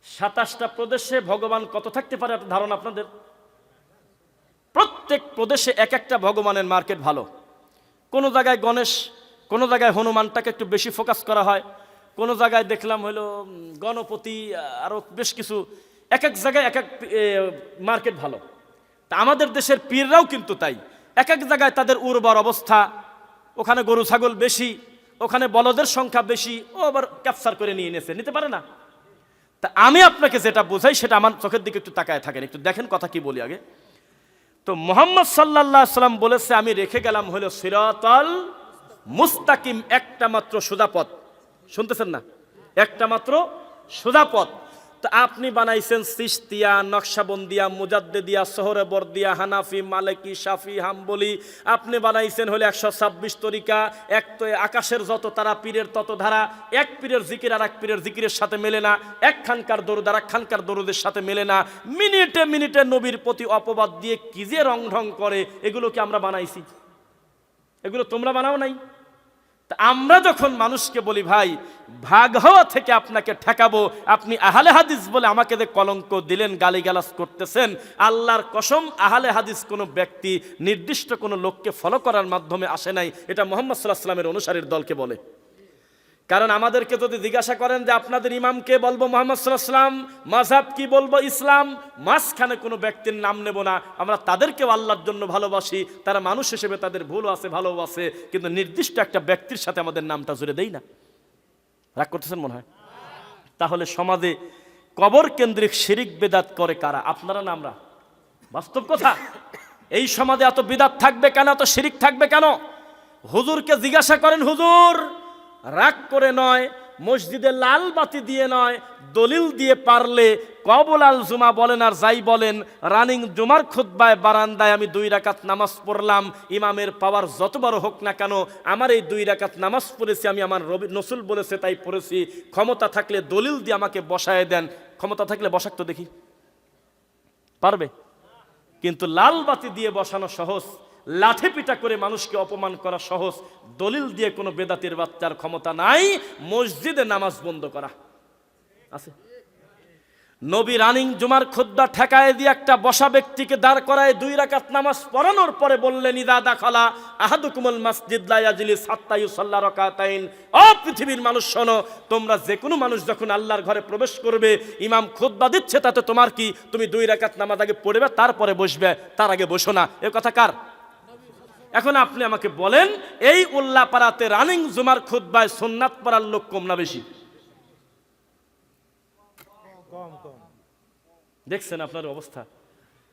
27টা প্রদেশে ভগবান কত থাকতে পারে একটা ধারণা আপনাদের? প্রত্যেক প্রদেশে এক একটা ভগবানের মার্কেট ভালো। কোনো জায়গায় গণেশ, কোনো জায়গায় হনুমানটাকে একটু বেশি ফোকাস করা হয়, কোনো জায়গায় দেখলাম হলো গণপতি, আরও বেশ কিছু, এক এক জায়গায় এক এক মার্কেট ভালো। তা আমাদের দেশের পীররাও কিন্তু তাই, এক এক জায়গায় তাদের উর্বর অবস্থা, ওখানে গরু ছাগল বেশি, ওখানে বলদের সংখ্যা বেশি, ও আবার ক্যাপচার করে নিয়ে নিয়েছে, নিতে পারে না। তা আমি আপনাকে যেটা বোঝাই সেটা আমার চোখের দিকে একটু তাকায় থাকেন, একটু দেখেন কথা কি বলি আগে। তো মুহাম্মদ সাল্লাল্লাহু আলাইহি সাল্লাম বলেছে, আমি রেখে গেলাম হলো সিরাতাল মুস্তাকিম, একটা মাত্র সোজা পথ। শুনতেছেন না? একটা মাত্র সোজা পথ। তো আপনি বানাইছেন চিশতিয়া, নকশাবন্দিয়া, মুজাদ্দিদিয়া, সোহরাবর্দিয়া, হানাফি, মালিকি, শাফি, হাম্বলি। আপনি বানাইছেন হলে 126 তরিকা, এক তো আকাশের যত তারা, পীরের তত ধারা। এক পীরের জিকির আর এক পীরের জিকিরের সাথে মেলে না, একখানকার দরুদ আর একখানকার দরুদের সাথে মেলে না। মিনিটে মিনিটে নবীর প্রতি অপবাদ দিয়ে কি যে রং ঢং করে, এগুলো কি আমরা বানাইছি? এগুলো তোমরা বানাও নাই? তা আমরা যখন মানুষকে বলি ভাই ভাগ হওয়া থেকে আপনাকে ঠেকাবো, আপনি আহলে হাদিস বলে আমাকে যে কলঙ্ক দিলেন, গালিগালাজ করতেছেন, আল্লাহর কসম আহলে হাদিস কোনো ব্যক্তি নির্দিষ্ট কোনো লোককে ফলো করার মাধ্যমে আসে নাই, এটা মুহাম্মদ সাল্লাল্লাহু আলাইহি ওয়াসাল্লামের অনুসারীর দলকে বলে। কারণ আমাদেরকে যদি জিজ্ঞাসা করেন যে আপনাদের ইমামকে বলবো মুহাম্মদ সাল্লাল্লাহু আলাইহি ওয়াসাল্লাম, মাযহাব কি বলবো ইসলাম, মাঝখানে কোনো ব্যক্তির নাম নেব না। আমরা তাদেরকেও আল্লাহর জন্য ভালোবাসি, তারা মানুষ হিসেবে তাদের ভুলও আছে ভালোও আছে, কিন্তু নির্দিষ্ট একটা ব্যক্তির সাথে আমাদের নামটা জুড়ে দেই না। রাগ করতেছেন মনে হয়? তাহলে সমাজে কবর কেন্দ্রিক শিরিক বেদাত করে কারা? আপনারা না আমরা? বাস্তব কথা। এই সমাজে এত বিদাত থাকবে কেন, এত শিরিক থাকবে কেন? হুজুরকে জিজ্ঞাসা করেন, হুজুর রাগ করে নয়, মসজিদে লাল বাতি দিয়ে নয়, দলিল দিয়ে পারলে কবুল আল জুমা বলেন আর যাই বলেন, রানিং জুমার খুতবায় বারান্দায় আমি 2 রাকাত নামাজ পড়লাম, ইমামের পাওয়ার যত বড় হোক না কেন, আমার এই 2 রাকাত নামাজ পড়েছি আমি, আমার রসুল বলেছে তাই পড়েছি, ক্ষমতা থাকলে দলিল দিয়ে আমাকে বসায় দেন। ক্ষমতা থাকলে বসাক তো দেখি, পারবে? কিন্তু লাল বাতি দিয়ে বসানো সহজ, লাঠি পিটা করে মানুষকে অপমান করা সহজ, দলিল দিয়ে কোনো বেদাতির বাচ্চার ক্ষমতা নাই মসজিদে নামাজ বন্ধ করা। আছে? নবী রানিং জুমার খুতবা ঠেকায় দিয়ে একটা বসা ব্যক্তিকে দাঁড় করায় 2 রাকাত নামাজ পড়ানোর পরে বললেন, ইদা দাখালা আহাদুকুমুল মাসজিদ লা ইয়াজলিস হাত্তা ইউসাল্লা রাকাতাইন। ও পৃথিবীর মানুষ শোনো, তোমরা যে কোনো মানুষ যখন আল্লাহর ঘরে প্রবেশ করবে, ইমাম খুতবা দিচ্ছে, তাতে তোমার কি? তুমি 2 রাকাত নামাজ আগে পড়বে, তারপরে বসবে, তার আগে বসো না। এ কথা কার? এখন আপনি আমাকে বলেন, এই উল্লাপাড়াতে রানিং জুমার খুতবায় সুন্নাত পড়ার লোক কম না বেশি? দেখছেন আপনার অবস্থা?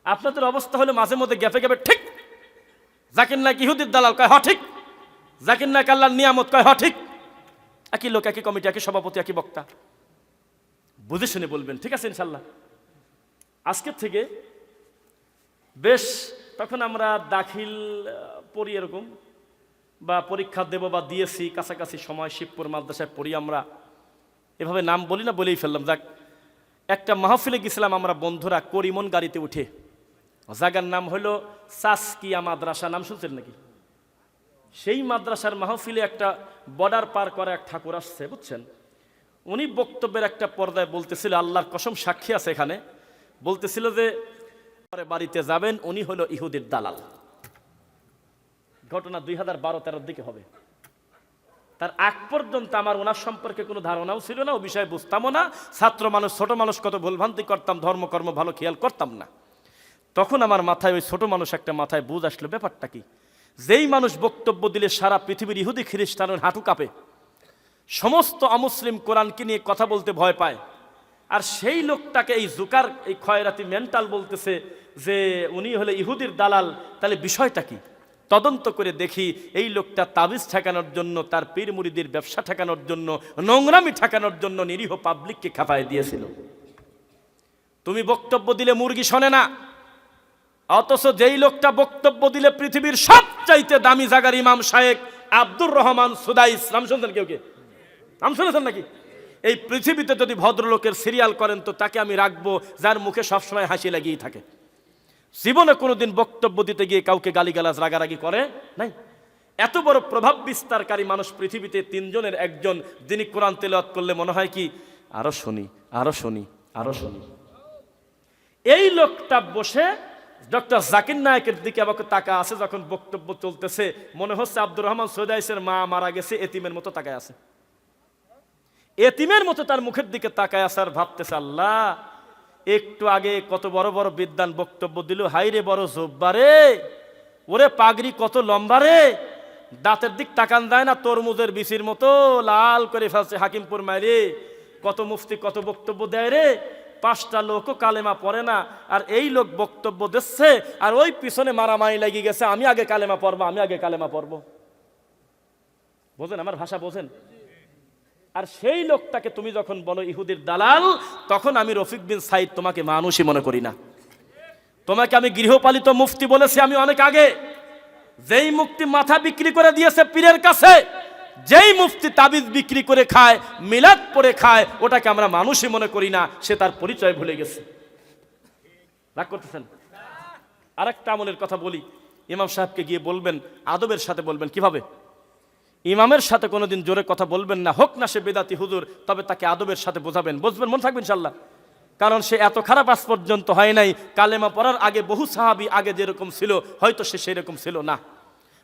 আপনাদের অবস্থা হলো মাঝে মধ্যে গ্যাপে গ্যাপে ঠিক জাকির নায়ক ইহুদির দালাল কয় হ ঠিক, জাকির নায়ক আল্লাহর নিয়ামত কয় হ ঠিক। একই লোক, একই কমিটি, একই সভাপতি, একই বক্তা। বুঝে শুনে বলবেন, ঠিক আছে ইনশাল্লাহ। আজকের থেকে বেশ, তখন আমরা দাখিল পড়ি এরকম, বা পরীক্ষা দেব বা দিয়েছি কাছাকাছি সময়, শিবপুর মাদ্রাসায় পড়ি আমরা, এভাবে নাম বলি না, বলেই ফেললাম। যাক, একটা মাহফিলে গেছিলাম আমরা বন্ধুরা, করিমন গাড়িতে উঠে। জায়গার নাম হলো সাসকিয়া মাদ্রাসা, নাম শুনছেন নাকি? সেই মাদ্রাসার মাহফিলে একটা বর্ডার পার করা এক ঠাকুর আসছে, বুঝছেন? উনি বক্তব্যের একটা পর্দায় বলতেছিল, আল্লাহর কসম সাক্ষী আছে এখানে, বলতেছিল যে বাড়িতে যাবেন, উনি হলো ইহুদির দালাল। ঘটনা 2012-13 দিকে হবে। তার আগ পর্যন্ত আমার ওনার সম্পর্কে কোনো ধারণাও ছিল না, ও বিষয়ে বুঝতামও না। ছাত্র মানুষ, ছোট মানুষ, কত ভুলভ্রান্তি করতাম, ধর্মকর্ম ভালো খেয়াল করতাম না। তখন আমার মাথায়, ওই ছোট মানুষ একটা মাথায় বুঝ আসলো, ব্যাপারটা কি? যেই মানুষ বক্তব্য দিলে সারা পৃথিবীর ইহুদি খ্রিস্টানের হাঁটু কাঁপে, সমস্ত অমুসলিম কোরআনকে নিয়ে কথা বলতে ভয় পায়, আর সেই লোকটাকে এই জুকার, এই খয়রাতি মেন্টাল বলতেছে যে উনি হলে ইহুদির দালাল, তাহলে বিষয়টা কি? তদন্ত করে দেখি, এই লোকটা তাবিজ ঠেকানোর জন্য, তার পীর মুরিদের ব্যবসা ঠেকানোর জন্য, নোংরামি ঠেকানোর জন্য নিরীহ পাবলিককে খেপায় দিয়েছিল। তুমি বক্তব্য দিলে মুরগি শোনে না, অথচ যেই লোকটা বক্তব্য দিলে পৃথিবীর সবচাইতে দামি জায়গার ইমাম শায়েখ আব্দুর রহমান সুদাইস, নাম শুনছেন কেউ? কে নাম শুনেছেন নাকি? এই পৃথিবীতে যদি ভদ্রলোকের সিরিয়াল করেন তো তাকে আমি রাখবো, যার মুখে সবসময় হাসি লাগিয়েই থাকে। জীবনে কোনোদিন বক্তব্য দিতে গিয়ে কাউকে গালিগালাজ রাগারাগি করে নাই। এত বড় প্রভাব বিস্তারকারী মানুষ পৃথিবীতে 3 জনের একজন, যিনি কোরআন তেলাওয়াত করলে মনে হয় কি আরো শুনি, আরো শুনি, আরো শুনি। এই লোকটা বসে ডক্টর জাকির নায়কের দিকে আমাকে তাকা আছে, যখন বক্তব্য চলতেছে মনে হচ্ছে আব্দুর রহমান সুদাইসের মা মারা গেছে, এতিমের মতো তাকায় আছে, এতিমের মতো তার মুখের দিকে তাকায় আছে, আর ভাবতেছে আল্লাহ, একটু আগে কত বড় বড় বিদ্বান বক্তব্য দিল, হাইরে বড় জোব্বা রে, ওরে পাগড়ি কত লম্বা রে, দাঁতের দিক তাকান দেয় না, তরমুজের বিচির মতো লাল করে ফেলছে হাকিমপুর মাইরে, কত মুফতি কত বক্তব্য দেয় রে, 5টা লোকও কালেমা পড়ে না, আর এই লোক বক্তব্য দিচ্ছে, আর ওই পিছনে মারামারি লেগে গেছে, আমি আগে কালেমা পড়বো, আমি আগে কালেমা পড়বো। বোঝেন আমার ভাষা, বোঝেন? আর সেই লোকটাকে তুমি যখন বলো ইহুদির দালাল, তখন আমি রফিক বিন সাইদ তোমাকে মানুষই মনে করি না। তোমাকে আমি গৃহপালিত মুফতি বলেছি আমি অনেক আগে। যেই মুফতি মাথা বিক্রি করে দিয়েছে পীরের কাছে, যেই মুফতি তাবিজ বিক্রি করে খায়, মিলাদ পড়ে খায়, ওটাকে আমরা মানুষই মনে করি না, সে তার পরিচয় ভুলে গেছে। রাগ করতেছেন? আরেকটা আমলের কথা বলি, ইমাম সাহেবকে গিয়ে বলবেন, আদবের সাথে বলবেন। কিভাবে? ইমামের সাথে কোনোদিন জোরে কথা বলবেন না, হোক না সে বেদাতি হুজুর, তবে তাকে আদবের সাথে বোঝাবেন, বুঝবেন, মন থাকবে ইনশাল্লাহ। কারণ সে এত খারাপ আজ পর্যন্ত হয় নাই। কালেমা পড়ার আগে বহু সাহাবী আগে যেরকম ছিল হয়তো সে সেরকম ছিল না।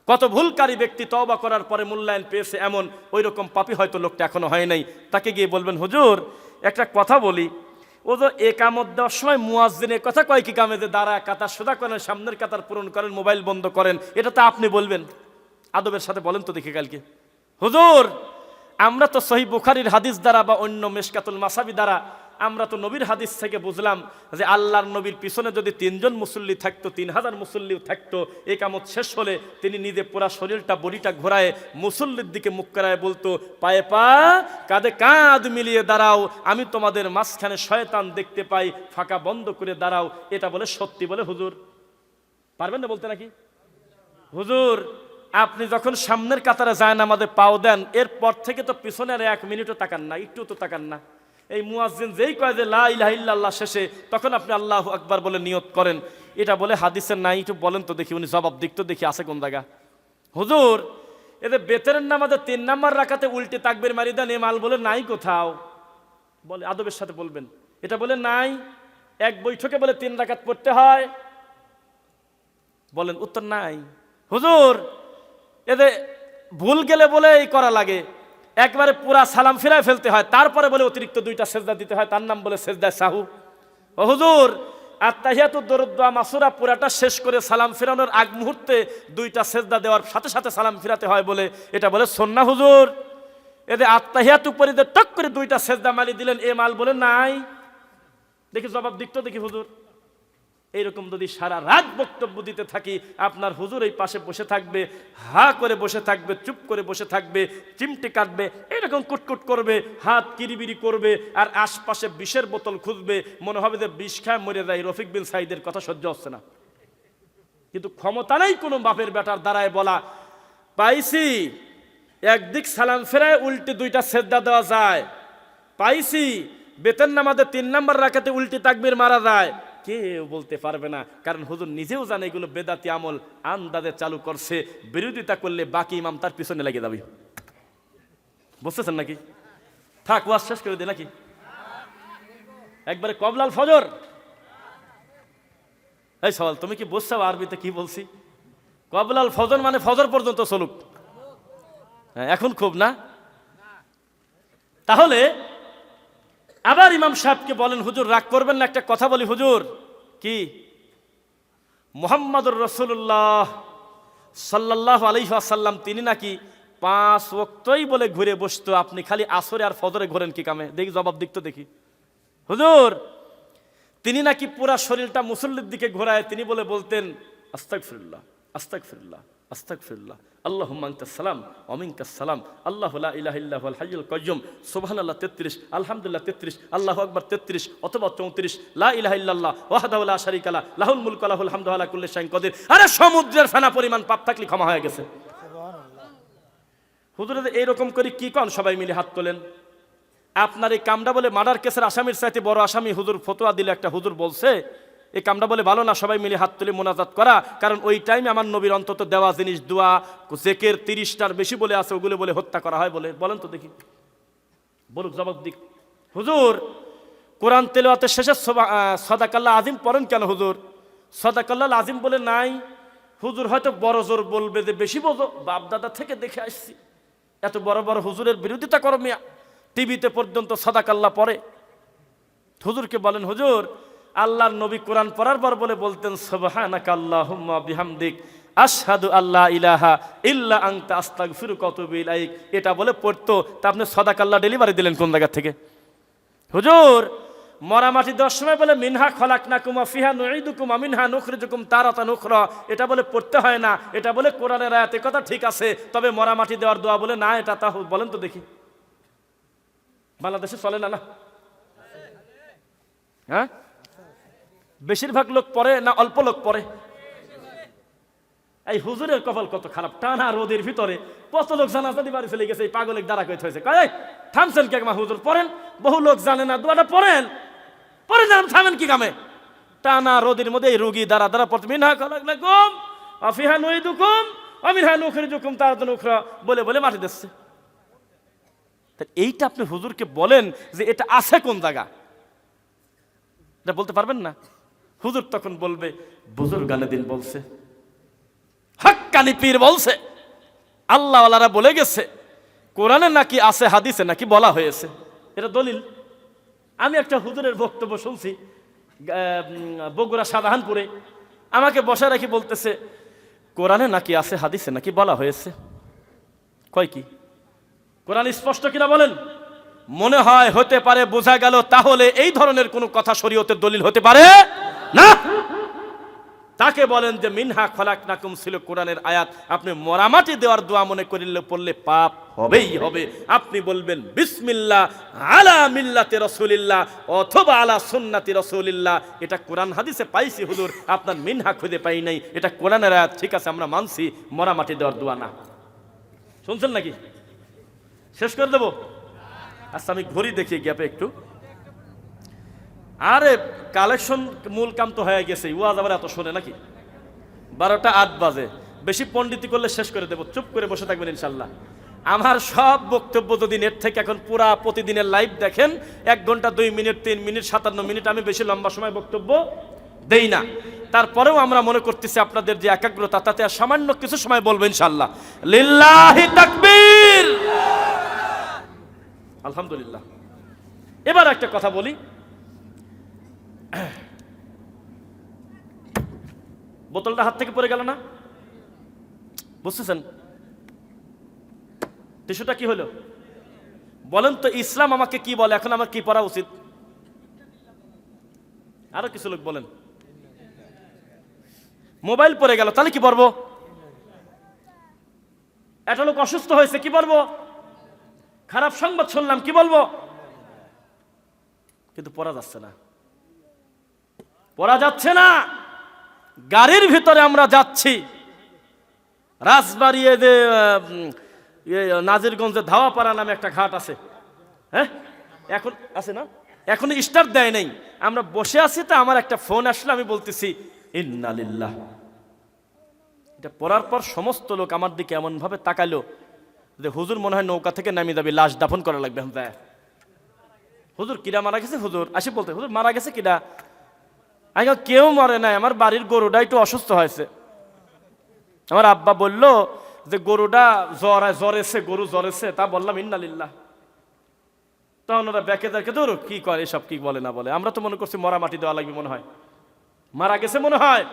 কত ভুলকারী ব্যক্তি তওবা করার পরে মূল্যায়ন পেয়েছে, এমন ওই রকম পাপী হয়তো লোকটা এখনো হয় নাই। তাকে গিয়ে বলবেন, হুজুর একটা কথা বলি, ও তো একামত দেওয়ার সময় মুয়াজ্জিনের কথা কয় কি কামে যে দাঁড়া কাতার সোজা করেন, সামনের কাতার পূরণ করেন, মোবাইল বন্ধ করেন, এটা তো আপনি বলবেন, আদবের সাথে বলেন তো দেখি কালকে। হুজুর আমরা তো সহিহ বুখারীর হাদিস দ্বারা বা অন্য মিশকাতুল মাসাবি দ্বারা আমরা তো নবীর হাদিস থেকে বুঝলাম যে আল্লাহর নবীর পিছনে যদি 3 জন মুসল্লি থাকতো, 3000 মুসল্লিও থাকতো, একামত শেষ হলে তিনি নিজে পুরা শরীরটা বডিটা ঘোরায় মুসল্লির দিকে মুখ করায় বলতো, পায়ে পা কাঁধে কাঁধ মিলিয়ে দাঁড়াও, আমি তোমাদের মাঝখানে শয়তান দেখতে পাই, ফাঁকা বন্ধ করে দাঁড়াও। এটা বলে সত্যি বলে হুজুর? পারবেন না বলতে নাকি? হুজুর আপনি যখন সামনের কাতারে যায় না আমাদের পাও দেন, এরপর থেকে তো পিছনের 1 মিনিটও তাকান না, একটু তো তাকান না। এই মুয়াজ্জিন যেই কয় যে লা ইলাহা ইল্লাল্লাহ শেষে, তখন আপনি আল্লাহু আকবার বলে নিয়ত করেন। এটা বলে হাদিসের নাই, একটু বলেন তো দেখি, উনি জবাব দিক তো দেখি আছে কোন জায়গা। হুজুর এদের বেতরের নামাজে 3 নাম্বার রাকাতে উল্টে তাকবীর মারি দেন, এ মাল বলে নাই কোথাও, বলে আদবের সাথে বলবেন। এটা বলে নাই, এক বৈঠকে বলে 3 রাকাত পড়তে হয়, বলেন উত্তর নাই। হুজুর এদের ভুল গেলে বলে এই করা লাগে, একবারে পুরা সালাম ফিরায় ফেলতে হয়, তারপরে বলে অতিরিক্ত 2টা সেজদা দিতে হয়, তার নাম বলে সেজদায়ে সাহু। ও হুজুর আত্তাহিয়াতু দরুদ দোয়া মাসুরা পুরাটা শেষ করে সালাম ফিরানোর আগ মুহূর্তে 2টা সেজদা দেওয়ার সাথে সাথে সালাম ফিরাতে হয় বলে, এটা বলে সুন্নাহ। হুজুর এদের আত্তাহিয়াতু পরিদে টক করে 2টা সেজদা মারি দিলেন, এ মাল বলে নাই। দেখি জবাব দিক তো দেখি হুজুর। এইরকম যদি সারা রাত বক্তব্য দিতে থাকি, আপনার হুজুর এই পাশে বসে থাকবে, হা করে বসে থাকবে, চুপ করে বসে থাকবে, চিমটি কাটবে, এরকম কুটকুট করবে, হাত কিরিবিরি করবে, আর আশপাশে বিষের বোতল খুঁজবে, মনে হবে যে বিষ খায় মরে যায়। রফিক বিন সাইদের কথা সহ্য হচ্ছে না, কিন্তু ক্ষমতা নেই কোনো বাপের বেটার দ্বারায় বলা, পাইছি একদিক সালাম ফেরায় উল্টে 2টা সেজদা দেওয়া যায়, পাইছি বেতন নামাজে 3 নাম্বার রাকাতে উল্টে তাকবীর মারা যায়, কেউ বলতে পারবে না। কারণ হুজুর নিজেও জানে এগুলো বেদাতি আমল, আন্দাজে চালু করছে, বিরোধিতা করলে বাকি ইমাম তার পিছনে লেগে যাবে। বুঝতেছেন নাকি? থাক ওয়াজ শেষ করে দে নাকি? একবারে কবলাল ফজর। এই সওয়াল তুমি কি বুঝছো আরবিতে কি বলছি? কবলাল ফজর মানে ফজর পর্যন্ত চলুক। হ্যাঁ এখন খুব না। তাহলে আবার ইমাম সাহেবকে বলেন, হুজুর রাগ করবেন না, একটা কথা বলি হুজুর। কি? মুহাম্মদুর রাসূলুল্লাহ সাল্লাল্লাহু আলাইহি ওয়াসাল্লাম তিনি নাকি 5 ওয়াক্তই বলে ঘুরে বসতো, আপনি খালি আসরে আর ফজরে ঘোরেন কি কামে? দেখি জবাব দিক তো দেখি। হুজুর তিনি নাকি পুরা শরীরটা মুসল্লির দিকে ঘোরায়, তিনি বলে বলতেন আস্তাগফিরুল্লাহ আস্তাগফিরুল্লাহ আস্তাগফিরুল্লাহ, আল্লাহুম্মা আনতাস সালাম ওয়া মিনকাস সালাম, আল্লাহু লা ইলাহা ইল্লা হুয়াল হাইয়ুল কাইয়্যুম, সুবহানাল্লাহ 33, আলহামদুলিল্লাহ 33, আল্লাহু আকবার 33 অথবা 34, লা ইলাহা ইল্লাল্লাহ ওয়াহদাহু লা শারীকা লাহু লাহুল মুলকু ওয়া লাহুল হামদু আলা কুল্লি শাইইন কাদির। আরে সমুদ্রের ফেনা পরিমাণ পাপ থাকলে ক্ষমা হয়ে গেছে। হুজুর এইরকম করে কি কোন? সবাই মিলে হাত তোলেন। আপনার এই কামটা বলে মার্ডার কেসের আসামির চাইতে বড় আসামি হুজুর ফতোয়া দিলে, একটা হুজুর বলছে এই কামটা বলে ভালো না সবাই মিলে হাত তুলে মোনাজাত করা, কারণ ওই টাইমে আমার নবীর অন্তত দেওয়া জিনিস দোয়া জেকের 30টার বেশি বলে আছে, ওগুলো বলে হত্যা করা হয় বলে। বলেন তো দেখি, বলুক জবাব দিক। হুজুর কোরআন তেলাওয়াতের শেষে সাদাকাল্লাহ আজিম পড়েন কেন হুজুর? সাদাকাল্লাহ আজিম বলে নাই। হুজুর হয়তো বড় জোর বলবে যে বেশি বোঝো, বাপ দাদা থেকে দেখে আসছি, এত বড় বড় হুজুরের বিরোধিতা করো মিয়া, টিভিতে পর্যন্ত সাদাকাল্লাহ পড়ে। হুজুরকে বলেন, হুজুর আল্লাহর নবী কোরআন পড়ার পর বলে বলতেন সুবহানাকা আল্লাহুম্মা বিহামদিক আশহাদু আল্লা ইলাহা ইল্লা আনতা আস্তাগফিরুকা ওয়া আতুবু ইলাইক। এটা বলে পড়তো, তা আপনি সাদাকাল্লাহ ডেলিভারি দিলেন কোন জায়গা থেকে? হুজুর মরামাটি 10 সময় বলে মিনহা খলাকনাকুম ওয়া ফিহা নুঈদুকুম ওয়া মিনহা নুখরিজুকুম তারাতান উখরা, এটা বলে পড়তে হয় না। এটা বলে কোরআনের আয়াতে কথা ঠিক আছে, তবে মরামাটি দেওয়ার দোয়া বলে না, এটা তা বলেন তো দেখি। বাংলাদেশে চলে না? না হ্যাঁ, বেশিরভাগ লোক পড়ে না অল্প লোক পড়ে? এই হুজুরের কপাল কত খারাপ, টানা রোদের ভিতরে কত লোক জানাজা দিয়ে বাড়ি চলে গেছে, এই পাগলের দ্বারা কইতে হয়েছে। কয় থামছেন কে মা? হুজুর পড়েন, বহু লোক জানে না, দোয়াটা পড়েন, পড়ে যান, থামেন কি কামে? টানা রোদের মধ্যে এই রোগী দ্বারা দ্বারা পড়তে মিনহা খলাকনাকুম ওয়া ফিহা নুঈদুকুম আমিন হ্যাঁ নুখরিজুকুম তারাতান উখরা বলে বলে মাটি দিচ্ছে। এইটা আপনি হুজুরকে বলেন যে এটা আছে কোন জায়গা, এটা বলতে পারবেন না। হুজুর তখন বলবে বুজুর্গানে দিন বলছে, হাক্কানি পীর বলছে, আল্লাহ ওয়ালারা বলে গেছে, কোরআনে নাকি আছে, হাদিসে নাকি বলা হয়েছে, এটা দলিল। আমি একটা হুজুরের বক্তব্য শুনছি বগুড়া শাহজাহানপুরে, আমাকে বসা রাখি বলতেছে কোরআনে নাকি আছে, হাদিসে নাকি বলা হয়েছে। কয় কি কোরআন স্পষ্ট কিনা বলেন? মনে হয় হতে পারে, বোঝা গেল তাহলে এই ধরনের কোনো কথা শরীয়তের দলিল হতে পারে না। তাকে বলেন যে মিনহা খলাকনাকুম ছিল কোরআনের আয়াত, আপনি মরামাটি দেওয়ার দোয়া মনে করিলে পড়লে পাপ হবেই হবে। আপনি বলবেন বিসমিল্লাহ আলা মিল্লাতে রাসূলিল্লাহ অথবা আলা সুন্নাতি রাসূলিল্লাহ। এটা কোরআন হাদিসে পাইছি হুজুর, আপনার মিনহা খুঁজে পাই নাই, এটা কোরআনের আয়াত, ঠিক আছে আমরা মানছি, মরামাটি দেওয়ার দোয়া না। শুনছেন নাকি? শেষ করে দেবো? আচ্ছা আমি ঘড়ি দেখি গ্যাপে একটু। আরে কালেকশন মূল কাম তো হয়ে গেছে, ওয়াজ আবার এত শোনে নাকি? 12টা 8 বাজে, বেশি পণ্ডিতি করলে শেষ করে দেবো, চুপ করে বসে থাকবেন ইনশাল্লাহ। আমার সব বক্তব্য যদি নেট থেকে এখন পুরা প্রতিদিনের লাইভ দেখেন, 1 ঘন্টা 2 মিনিট 3 মিনিট 57 মিনিট, আমি বেশি লম্বা সময় বক্তব্য দেই না। তারপরেও আমরা মনে করতেছি আপনাদের যে একাগ্রতা, তাতে আর সামান্য কিছু সময় বলবো ইনশাল্লাহ। লিল্লাহি তাকবীর, আলহামদুলিল্লাহ। এবার একটা কথা বলি, বোতলটা হাত থেকে পড়ে গেল না, বুঝতেছেন? টিস্যুটা কি হলো বলেন তো? ইসলাম আমাকে কি বলে, এখন আমার কি পড়া উচিত? আরো কিছু লোক বলেন মোবাইল পড়ে গেল, তাহলে কি পড়বো? একটা লোক অসুস্থ হয়েছে, কি বলবো? খারাপ সংবাদ শুনলাম, কি বলবো? কিন্তু পড়া যাচ্ছে না, পড়া যাচ্ছে না। গাড়ির ভিতরে আমরা যাচ্ছি, রাজবাড়ি যে নাজিরগঞ্জে ধাওয়াপাড়া নামে একটা ঘাট আছে, হ্যাঁ এখন আছে না, এখন স্টার্ট দেয় নাই, আমরা বসে আছি, তো আমার একটা ফোন আসলে আমি বলতেছি ইন্না লিল্লাহ। এটা পড়ার পর সমস্ত লোক আমার দিকে এমন ভাবে তাকালো যে হুজুর মনে হয় নৌকা থেকে নামিয়ে যাবে, লাশ দাফন করা লাগবে। হুজুর কিরা মারা গেছে? হুজুর আসি বলতে, হুজুর মারা গেছে কিরা? আগে কেউ মরে নাই, আমার বাড়ির গরুটা একটু অসুস্থ হয়েছে। আমার আব্বা বলল যে গরুটা জ্বরেছে, গরু জ্বরেছে, তা বললাম ইন্না লিল্লাহ। তখন ওরা ব্যাকে দেখে ধর কি করে, এসব কি বলে না বলে, আমরা তো মনে করছি মরা মাটি দেওয়া লাগবে, মনে হয় মারা গেছে মনে হয়।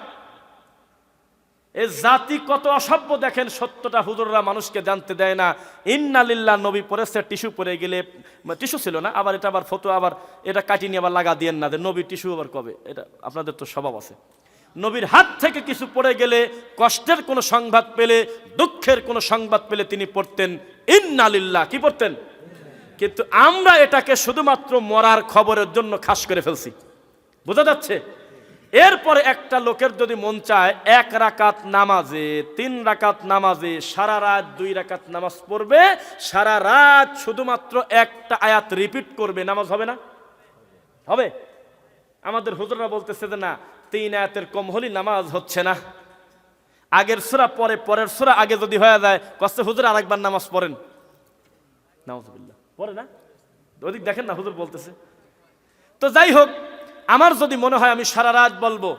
এ জাতি কত অসভ্য দেখেন, সত্যটা হুজুররা মানুষকে জানতে দেয় না। ইন্না লিল্লাহ নবী পড়েছে, টিস্যু পরে গেলে, টিস্যু ছিল না, আবার এটা আবার ফটো, আবার এটা কাটি নিয়ে আবার লাগা দিয়েন না, নবী টিস্যু আবার কবে, এটা আপনাদের তো স্বভাব আছে। নবীর হাত থেকে কিছু পড়ে গেলে, কষ্টের কোনো সংবাদ পেলে, দুঃখের কোনো সংবাদ পেলে তিনি পড়তেন ইন্না লিল্লাহ, কি পড়তেন? কিন্তু আমরা এটাকে শুধুমাত্র মরার খবরের জন্য খাস করে ফেলছি, বোঝা যাচ্ছে? এরপরে একটা লোকের যদি মন চায় 1 রাকাত নামাজে, 3 রাকাত নামাজে সারা রাত 2 রাকাত নামাজ পড়বে, সারা রাত শুধুমাত্র একটা আয়াত রিপিট করবে, নামাজ হবে না? হবে? আমাদের হুজুররা বলতেছে যে না, 3 আয়াতের কম হলে নামাজ হচ্ছে না। আগের সূরা পরে, পরের সূরা আগে যদি হয়ে যায়, কষ্ট হুজুর আরেকবার নামাজ পড়েন, নাউযুবিল্লাহ, পড়ে না? ওদিক দেখেন না, হুজুর বলতেছে। তো যাই হোক, আমার যদি মনে হয় আমি সারা রাত বলবো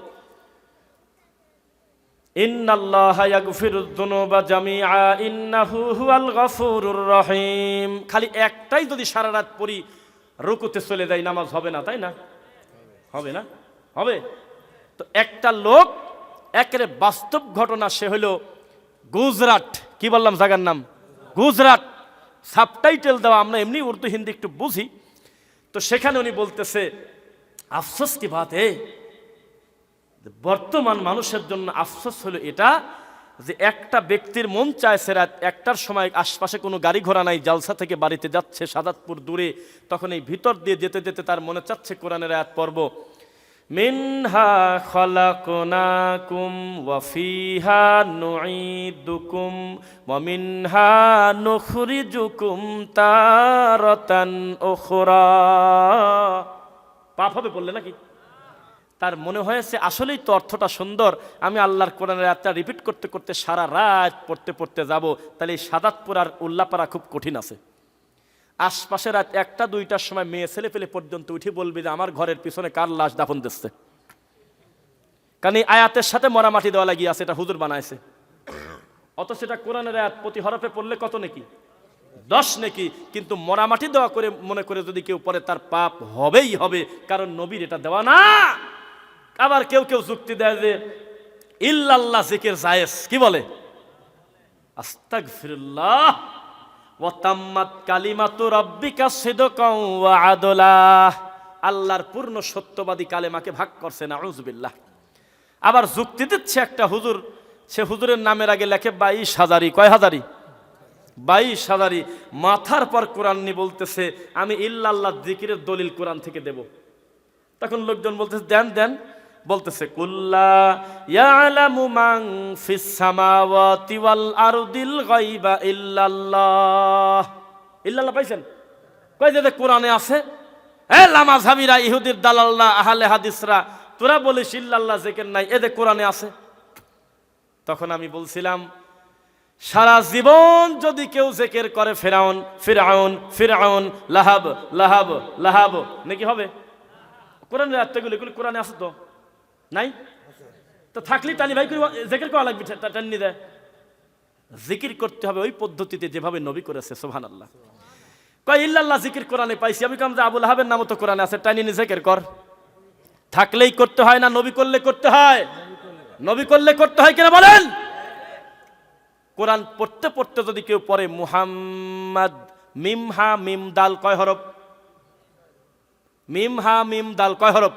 ইন্নাল্লাহা ইয়াগফিরুয যুনুবা জামিআ ইন্নাহু হুয়াল গফুরুর রহিম, খালি একটাই যদি সারা রাত পড়ি, রুকুতে চলে যাই, নামাজ হবে না, তাই না? হবে না? হবে। তো একটা লোক, একেবারে বাস্তব ঘটনা, সে হলো গুজরাট, কি বললাম জায়গার নাম? গুজরাট। সাবটাইটেল দেওয়া, আমরা এমনি উর্দু হিন্দি একটু বুঝি। তো সেখানে উনি বলতেছে আফসোস কি বাত হে, বর্তমান মানুষের জন্য আফসোস হলো এটা যে একটা ব্যক্তির মন চাইছে রাত 1টার সময়, আশপাশে কোনো গাড়ি ঘোড়া নাই, জালসা থেকে বাড়িতে যাচ্ছে সাদাতপুর দূরে, তখন এই ভিতর দিয়ে যেতে যেতে তার মনে চাচ্ছে কোরআনের আয়াত পড়ব, মিনহা খালাকনাকুম ওয়া ফিহা নুঈদুকুম ওয়া মিনহা নুখরিজুকুম তারাতান উখরা। পাপ হবে বললে নাকি? তার মনে হয়েছে আসলেই তো অর্থটা সুন্দর, আমি আল্লাহর কোরআনের আয়াতটা রিপিট করতে করতে সারা রাত পড়তে পড়তে যাব, তাহলে এই সাদাতপুর আর উল্লাপাড়া খুব কঠিন আছে। আশপাশে রাত 1টা 2টার সময় মেয়ে ছেলে পেলে পর্যন্ত উঠে বলবে যে আমার ঘরের পিছনে কার লাশ দাফন দিচ্ছে, কারণ এই আয়াতের সাথে মরা মাটি দেওয়া লাগিয়ে আছে, এটা হুজুর বানাইছে। অত সেটা কোরআনের আয়াত প্রতি হরফে পড়লে কত নেকি? 10 নেকি। কিন্তু মরা মাটি দেওয়া করে মনে করে যদি কেউ পড়ে তার পাপ হবেই হবে, কারণ নবীর এটা দেওয়া না। আবার কেউ কেউ যুক্তি দেয় যে ইল্লাল্লাহ জিকির জায়েজ, কি বলে? আস্তাগফিরুল্লাহ ওয়া তাম্মাত কালিমাতু রাব্বিকা সিদকাও ওয়া আদলা, আল্লাহর পূর্ণ সত্যবাদী কালেমাকে ভাগ করছে, নাউযুবিল্লাহ। আবার যুক্তি দিচ্ছে একটা হুজুর, সে হুজুরের নামের আগে লেখে 22,000। কয় হাজারি? 22,000। মাথার পর কোরআন নিয়ে বলতেছে আমি ইল্লাল্লাহ জিকিরের দলিল কোরআন থেকে দেব। তখন লোকজন বলতেছে দেন দেন, বলতেছে কুল্লা ইয়ালামু মান ফিস সামাওয়াতি ওয়াল আরদিল গায়বা ইল্লাল্লাহ। ইল্লাল্লাহ পাইছেন? কয় যে কোরআনে আছে। হ্যাঁ, লামাযহাবিরা, ইহুদির দালালরা, আহলে হাদিসরা, তোরা বলিস ইল্লাল্লাহ জিকির নাই, এদের কোরআনে আছে। তখন আমি বলছিলাম সারা জীবন যদি কেউ জিকির করে ফিরাউন ফিরাউন ফিরাউন লাহাব লাহাব লাহাব, নাকি হবে? কোরআনের আয়াতগুলো এগুলো কোরআনে আছে তো নাই? তো থাকলে টানি ভাই জিকির করা লাগবে, টানি দেয়। জিকির করতে হবে ওই পদ্ধতিতে যেভাবে নবী করেছে, সুবহানাল্লাহ। কয় ইল্লাল্লাহ জিকির কোরআনে পাইছি। আমি কাম যে আবুল আহাবের নামও তো কোরআনে আছে, টানি নি জিকির কর। থাকলেই করতে হয় না নবী করলে করতে হয়? নবী করলে করতে হয় কিনা বলেন? কোরআন পড়তে পড়তে যদি কেউ পড়ে মুহাম্মদ, মিম হা মিম দাল কয় হরফ? মিম হা মিম দাল কয় হরফ?